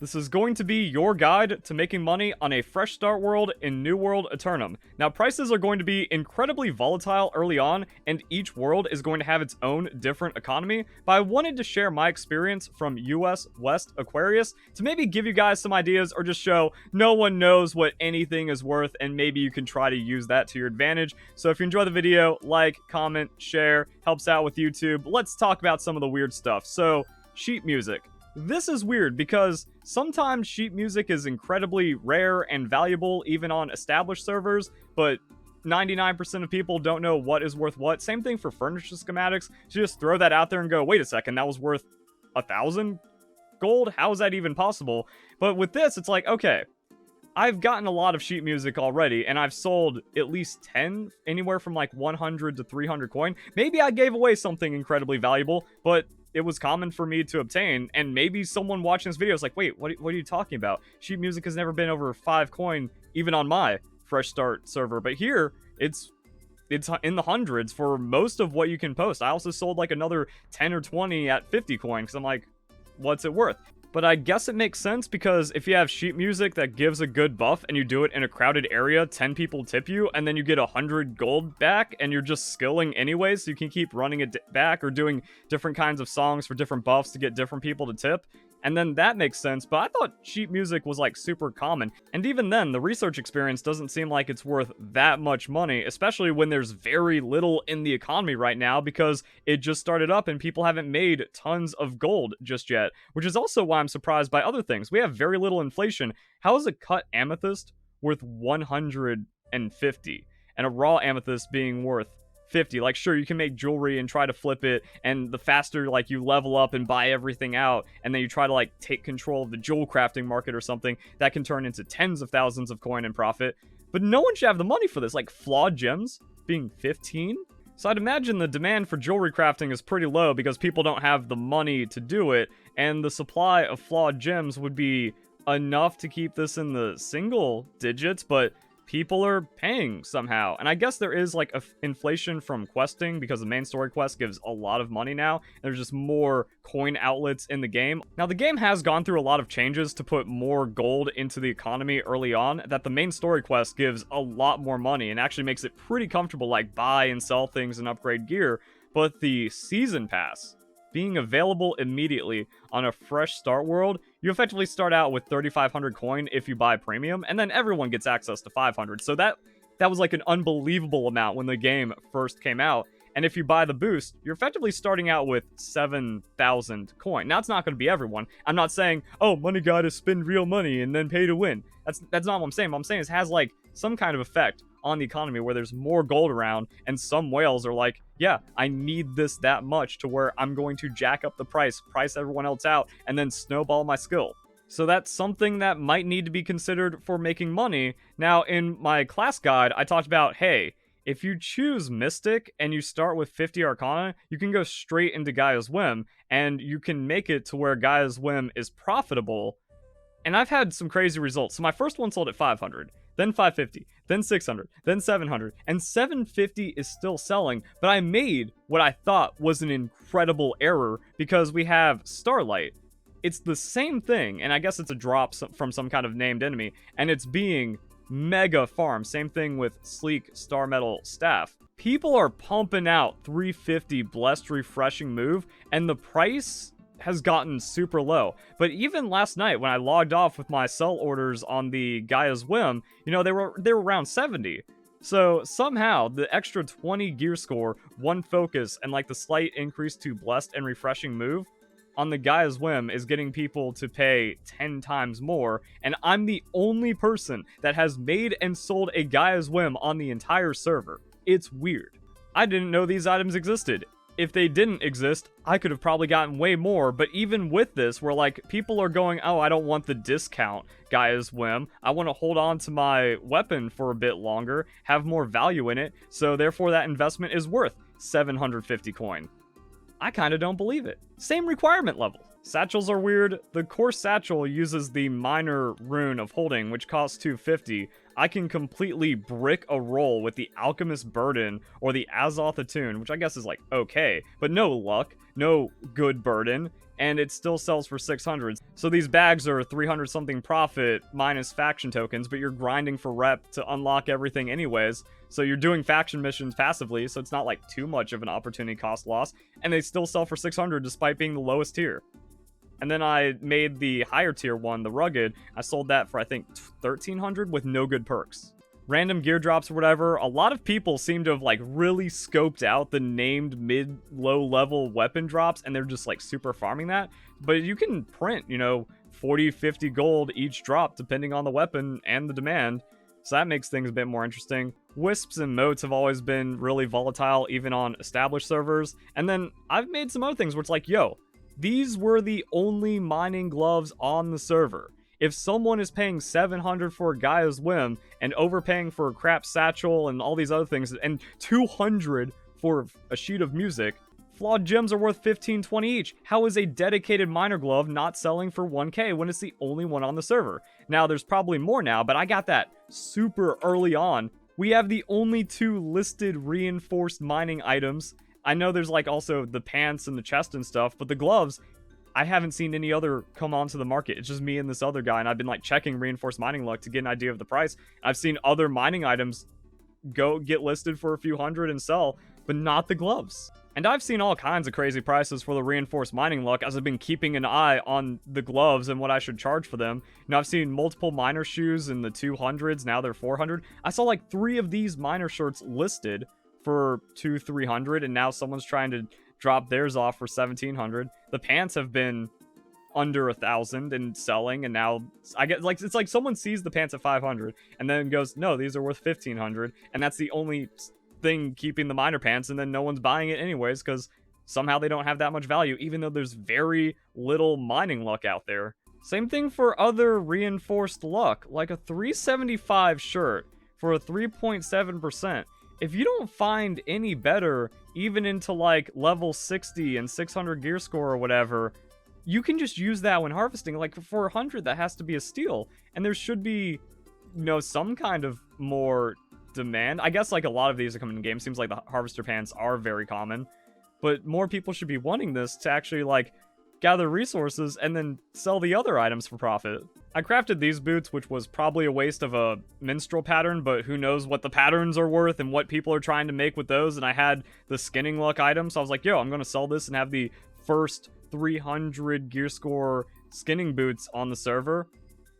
This is going to be your guide to making money on a fresh start world in New World Aeternum. Now, prices are going to be incredibly volatile early on, and each world is going to have its own different economy, but I wanted to share my experience from US West Aquarius to maybe give you guys some ideas or just show no one knows what anything is worth, and maybe you can try to use that to your advantage. So if you enjoy the video, like, comment, share, helps out with YouTube. Let's talk about some of the weird stuff. So, sheet music. This is weird because sometimes sheet music is incredibly rare and valuable even on established servers, but 99% of people don't know what is worth what. Same thing for furniture schematics. You just throw that out there and go, wait a second, that was worth 1,000 gold? How is that even possible? But with this, it's like, okay, I've gotten a lot of sheet music already, and I've sold at least 10, anywhere from like 100 to 300 coin. Maybe I gave away something incredibly valuable, but it was common for me to obtain, and maybe someone watching this video is like, wait, what are you talking about? Sheet music has never been over 5 coin, even on my fresh start server, but here, it's in the hundreds for most of what you can post. I also sold like another 10 or 20 at 50 coin, because I'm like, what's it worth? But I guess it makes sense because if you have sheet music that gives a good buff and you do it in a crowded area, 10 people tip you, and then you get 100 gold back, and you're just skilling anyway, so you can keep running it back or doing different kinds of songs for different buffs to get different people to tip. And then that makes sense, but I thought sheet music was like super common. And even then, the research experience doesn't seem like it's worth that much money, especially when there's very little in the economy right now because it just started up and people haven't made tons of gold just yet, which is also why I'm surprised by other things. We have very little inflation. How is a cut amethyst worth 150 and a raw amethyst being worth 50? Like, sure, you can make jewelry and try to flip it, and the faster like you level up and buy everything out, and then you try to like take control of the jewel crafting market or something, that can turn into tens of thousands of coin in profit. But no one should have the money for this. Like, flawed gems being 15? So I'd imagine the demand for jewelry crafting is pretty low because people don't have the money to do it, and the supply of flawed gems would be enough to keep this in the single digits, but people are paying somehow. And I guess there is like a inflation from questing because the main story quest gives a lot of money now. There's just more coin outlets in the game. Now, the game has gone through a lot of changes to put more gold into the economy early on, that the main story quest gives a lot more money and actually makes it pretty comfortable, like buy and sell things and upgrade gear. But the season pass being available immediately on a fresh start world, you effectively start out with 3,500 coin if you buy premium, and then everyone gets access to 500. So that was like an unbelievable amount when the game first came out. And if you buy the boost, you're effectively starting out with 7,000 coin. Now, it's not going to be everyone. I'm not saying, oh, money guy to spend real money and then pay to win. That's not what I'm saying. What I'm saying is it has like some kind of effect on the economy where there's more gold around, and some whales are like, yeah, I need this that much to where I'm going to jack up the price everyone else out, and then snowball my skill. So that's something that might need to be considered for making money. Now, in my class guide, I talked about, hey, if you choose Mystic and you start with 50 Arcana, you can go straight into Gaia's Whim, and you can make it to where Gaia's Whim is profitable. And I've had some crazy results. So my first one sold at 500. Then 550, then 600, then 700, and 750 is still selling, but I made what I thought was an incredible error because we have Starlight. It's the same thing, and I guess it's a drop from some kind of named enemy, and it's being mega farmed. Same thing with Sleek Star Metal Staff. People are pumping out 350 Blessed Refreshing Move, and the price has gotten super low. But even last night when I logged off with my sell orders on the Gaia's Whim, you know, they were around 70. So somehow the extra 20 gear score, 1 focus, and like the slight increase to Blessed and Refreshing Move on the Gaia's Whim is getting people to pay 10 times more, and I'm the only person that has made and sold a Gaia's Whim on the entire server. It's weird. I didn't know these items existed. If they didn't exist, I could have probably gotten way more, but even with this, where like people are going, oh, I don't want the discount Gaia's Whim, I want to hold on to my weapon for a bit longer, have more value in it, so therefore that investment is worth 750 coin. I kind of don't believe it. Same requirement level. Satchels are weird. The core satchel uses the minor rune of holding, which costs 250. I can completely brick a roll with the Alchemist Burden or the Azoth Attune, which I guess is like okay, but no luck, no good burden, and it still sells for 600. So these bags are 300 something profit minus faction tokens, but you're grinding for rep to unlock everything anyways. So you're doing faction missions passively, so it's not like too much of an opportunity cost loss, and they still sell for 600 despite being the lowest tier. And then I made the higher tier one, the rugged. I sold that for I think 1300 with no good perks. Random gear drops or whatever. A lot of people seem to have like really scoped out the named mid-low level weapon drops, and they're just like super farming that. But you can print, 40, 50 gold each drop depending on the weapon and the demand. So that makes things a bit more interesting. Wisps and motes have always been really volatile, even on established servers. And then I've made some other things where it's like, yo, these were the only mining gloves on the server. If someone is paying 700 for a Gaia's Whim and overpaying for a crap satchel and all these other things, and 200 for a sheet of music, flawed gems are worth 15, 20 each. How is a dedicated miner glove not selling for 1k when it's the only one on the server? Now, there's probably more now, but I got that super early on. We have the only 2 listed reinforced mining items. I know there's like also the pants and the chest and stuff, but the gloves, I haven't seen any other come onto the market. It's just me and this other guy, and I've been like checking reinforced mining luck to get an idea of the price. I've seen other mining items get listed for a few hundred and sell, but not the gloves. And I've seen all kinds of crazy prices for the reinforced mining luck as I've been keeping an eye on the gloves and what I should charge for them. I've seen multiple miner shoes in the 200s, now they're 400. I saw like 3 of these miner shirts listed for 200-300, and now someone's trying to drop theirs off for 1700. The pants have been under 1,000 and selling, and now I get like it's like someone sees the pants at 500 and then goes, no, these are worth 1,500, and that's the only thing keeping the miner pants, and then no one's buying it anyways because somehow they don't have that much value, even though there's very little mining luck out there. Same thing for other reinforced luck, like a 375 shirt for a 3.7%. If you don't find any better, even into like level 60 and 600 gear score or whatever, you can just use that when harvesting. Like for 400, that has to be a steal. And there should be, some kind of more demand. I guess like a lot of these are coming in game. Seems like the harvester pants are very common. But more people should be wanting this to actually like gather resources and then sell the other items for profit. I crafted these boots, which was probably a waste of a minstrel pattern, but who knows what the patterns are worth and what people are trying to make with those. And I had the skinning luck item, so I was like, yo, I'm going to sell this and have the first 300 gear score skinning boots on the server.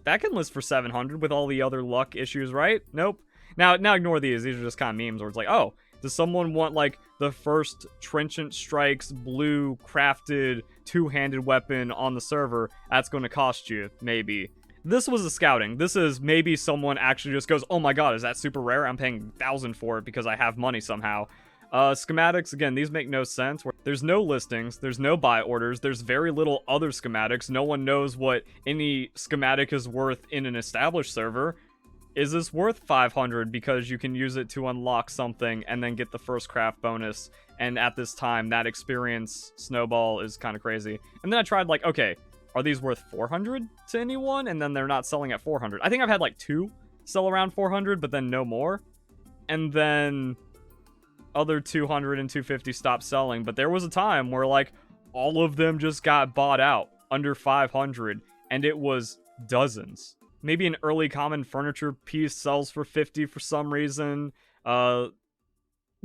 That can list for 700 with all the other luck issues, right? Nope. Now ignore these. These are just kind of memes where it's like, oh, does someone want like the first Trenchant Strikes blue crafted two-handed weapon on the server? That's going to cost you, maybe. This was a scouting. This is maybe someone actually just goes, oh my god, is that super rare? I'm paying 1,000 for it because I have money somehow. Schematics, again, these make no sense. There's no listings, there's no buy orders, there's very little other schematics. No one knows what any schematic is worth in an established server. Is this worth 500 because you can use it to unlock something and then get the first craft bonus? And at this time, that experience snowball is kind of crazy. And then I tried like, okay, are these worth 400 to anyone? And then they're not selling at 400. I think I've had like 2 sell around 400, but then no more. And then other 200 and 250 stopped selling. But there was a time where like all of them just got bought out under 500, and it was dozens. Maybe an early common furniture piece sells for 50 for some reason.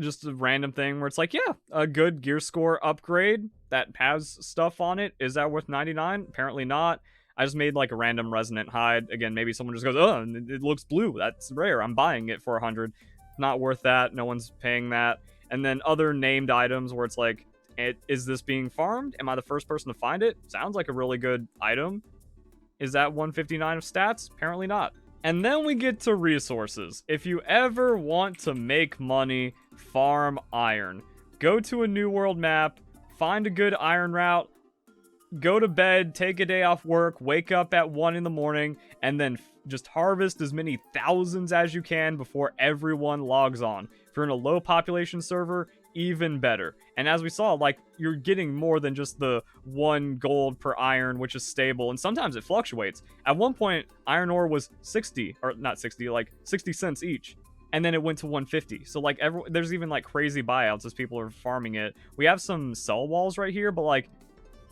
Just a random thing where it's like, yeah, a good gear score upgrade that has stuff on it. Is that worth 99? Apparently not. I just made like a random resonant hide. Again, maybe someone just goes, oh, it looks blue. That's rare. I'm buying it for 100. Not worth that. No one's paying that. And then other named items where it's like, is this being farmed? Am I the first person to find it? Sounds like a really good item. Is that 159 of stats? Apparently not. And then we get to resources. If you ever want to make money, farm iron. Go to a New World map, find a good iron route, go to bed, take a day off work, wake up at 1 in the morning, and then just harvest as many thousands as you can before everyone logs on. If you're in a low population server, even better. And as we saw, like, you're getting more than just the 1 gold per iron, which is stable, and sometimes it fluctuates. At one point, iron ore was 60, or not 60, like 60 cents each, and then it went to 150. So like there's even like crazy buyouts as people are farming it. We have some sell walls right here, but like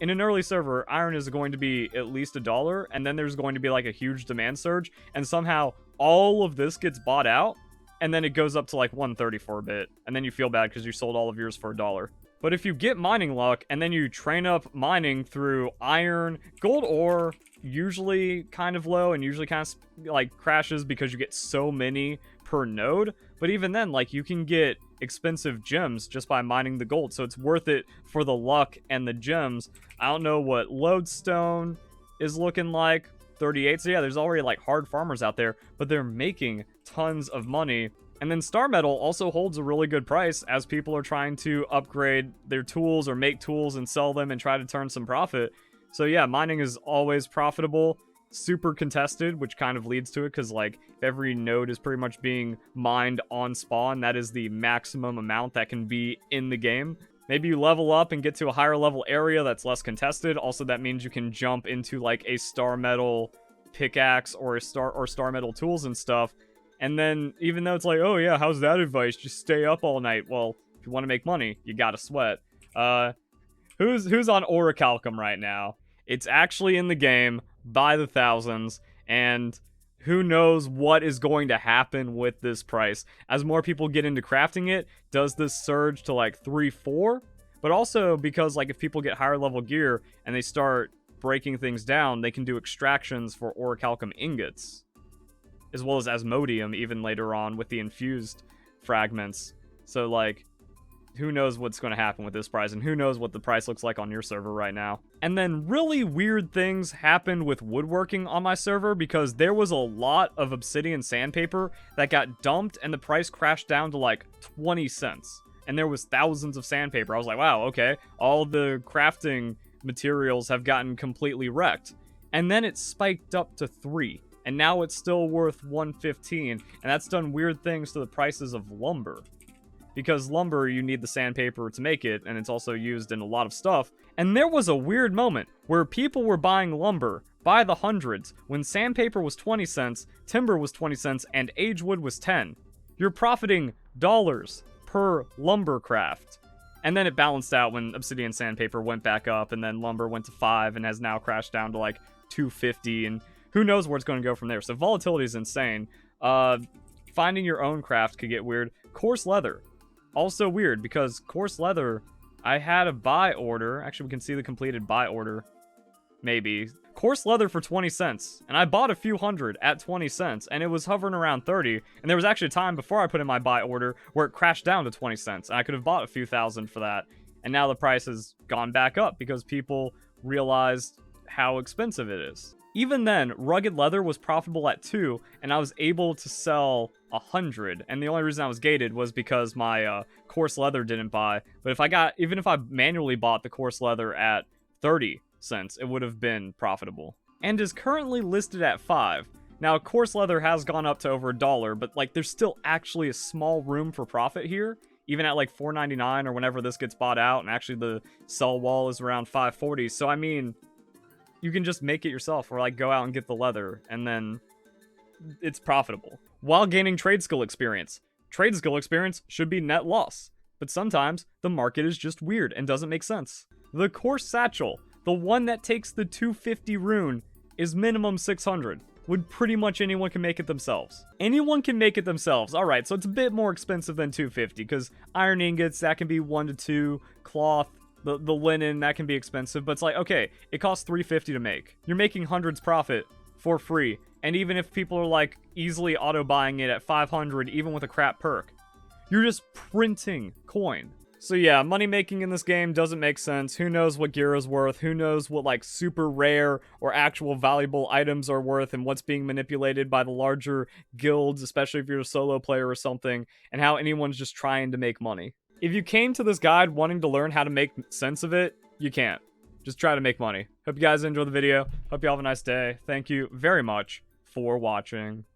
in an early server, iron is going to be at least $1, and then there's going to be like a huge demand surge, and somehow all of this gets bought out, and then it goes up to like 130 for a bit, and then you feel bad because you sold all of yours for $1. But if you get mining luck, and then you train up mining through iron, gold ore, usually kind of low, and usually kind of like crashes because you get so many per node, but even then, like, you can get expensive gems just by mining the gold, so it's worth it for the luck and the gems. I don't know what lodestone is looking like. 38, so yeah, there's already like hard farmers out there, but they're making tons of money. And then star metal also holds a really good price as people are trying to upgrade their tools or make tools and sell them and try to turn some profit. So yeah, mining is always profitable, super contested, which kind of leads to it, because like if every node is pretty much being mined on spawn, that is the maximum amount that can be in the game. Maybe you level up and get to a higher level area that's less contested. Also, that means you can jump into like a star metal pickaxe or star metal tools and stuff. And then even though it's like, oh yeah, how's that advice? Just stay up all night. Well, if you want to make money, you gotta sweat. Who's on Orichalcum right now? It's actually in the game by the thousands, and who knows what is going to happen with this price. As more people get into crafting it, does this surge to like 3-4? But also because like if people get higher level gear and they start breaking things down, they can do extractions for orichalcum ingots, as well as asmodium even later on with the infused fragments. So like, who knows what's going to happen with this price, and who knows what the price looks like on your server right now. And then really weird things happened with woodworking on my server, because there was a lot of obsidian sandpaper that got dumped and the price crashed down to like 20 cents. And there was thousands of sandpaper. I was like, wow, okay, all the crafting materials have gotten completely wrecked. And then it spiked up to 3, and now it's still worth 115, and that's done weird things to the prices of lumber. Because lumber, you need the sandpaper to make it, and it's also used in a lot of stuff. And there was a weird moment where people were buying lumber by the hundreds when sandpaper was 20 cents, timber was 20 cents, and agewood was 10. You're profiting dollars per lumber craft. And then it balanced out when obsidian sandpaper went back up, and then lumber went to 5 and has now crashed down to like 250, and who knows where it's going to go from there. So volatility is insane. Finding your own craft could get weird. Coarse leather. Also weird, because coarse leather, I had a buy order. Actually, we can see the completed buy order. Maybe. Coarse leather for 20 cents. And I bought a few hundred at 20 cents. And it was hovering around 30. And there was actually a time before I put in my buy order where it crashed down to 20 cents. And I could have bought a few thousand for that. And now the price has gone back up because people realized how expensive it is. Even then, rugged leather was profitable at 2, and I was able to sell 100. And the only reason I was gated was because my coarse leather didn't buy. But even if I manually bought the coarse leather at 30 cents, it would have been profitable. And is currently listed at 5. Now, coarse leather has gone up to over $1, but like there's still actually a small room for profit here. Even at like $4.99 or whenever this gets bought out, and actually the sell wall is around $5.40. So I mean, you can just make it yourself, or like go out and get the leather, and then it's profitable while gaining trade skill experience. Trade skill experience should be net loss, but sometimes the market is just weird and doesn't make sense. The coarse satchel, the one that takes the 250 rune, is minimum 600. Would pretty much anyone can make it themselves. Anyone can make it themselves. All right, so it's a bit more expensive than 250 because iron ingots, that can be 1 to 2, cloth, the linen, that can be expensive, but it's like, okay, it costs $350 to make. You're making hundreds profit for free, and even if people are like easily auto buying it at 500, even with a crap perk, you're just printing coin. So yeah, money making in this game doesn't make sense. Who knows what gear is worth? Who knows what like super rare or actual valuable items are worth, and what's being manipulated by the larger guilds, especially if you're a solo player or something, and how anyone's just trying to make money. If you came to this guide wanting to learn how to make sense of it, you can't. Just try to make money. Hope you guys enjoy the video. Hope you all have a nice day. Thank you very much for watching.